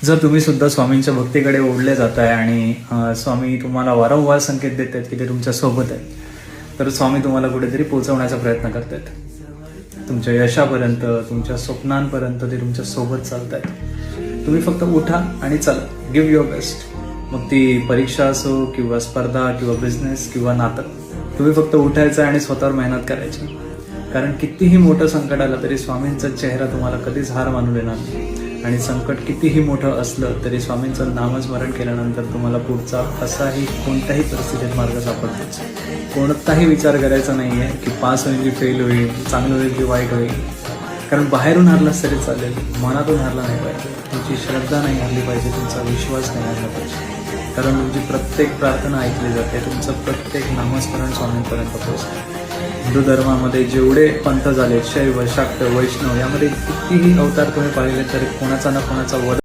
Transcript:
जर तुम्ही सुद्धा स्वामींच्या भक्तीकडे ओढले जाताय आणि स्वामी तुम्हाला वारंवार संकेत देत आहेत की ते तुमच्या सोबत आहेत, तर स्वामी तुम्हाला कुठेतरी पोहोचवण्याचा प्रयत्न करतात तुमच्या यशापर्यंत, तुमच्या स्वप्नांपर्यंत ते तुमच्या सोबत चालत आहेत. तुम्ही फक्त उठा आणि चला, गिव्ह युअर बेस्ट. मग ती परीक्षा असो किंवा स्पर्धा किंवा बिझनेस किंवा नातं, तुम्ही फक्त उठायचं आणि स्वतःवर मेहनत करायची. कारण कितीही मोठं संकट आलं तरी स्वामींचा चेहरा तुम्हाला कधीच हार मानू देणार नाही. आणि संकट कितीही मोठं असलं तरी स्वामींचं नामस्मरण केल्यानंतर तुम्हाला पुढचा कसाही कोणत्याही परिस्थितीत मार्ग सापडतोच. कोणताही विचार करायचा नाही आहे की पास होईल की फेल होईल, चांगलं होईल की वाईट होईल. कारण बाहेरून हारलाच तरी चालेल, मनातून हारला नाही पाहिजे. तुमची श्रद्धा नाही हरली पाहिजे, तुमचा विश्वास नाही हरला पाहिजे. कारण तुमची प्रत्येक प्रार्थना ऐकली जाते, तुमचं प्रत्येक नामस्मरण स्वामींपर्यंत पोहोचतं. हिंदू धर्मामध्ये जेवढे पंथ झाले, शैव, शाक्त, वैष्णव, यामध्ये कितीही अवतार तुम्ही पाहिले तरी कोणाचा ना कोणाचा वध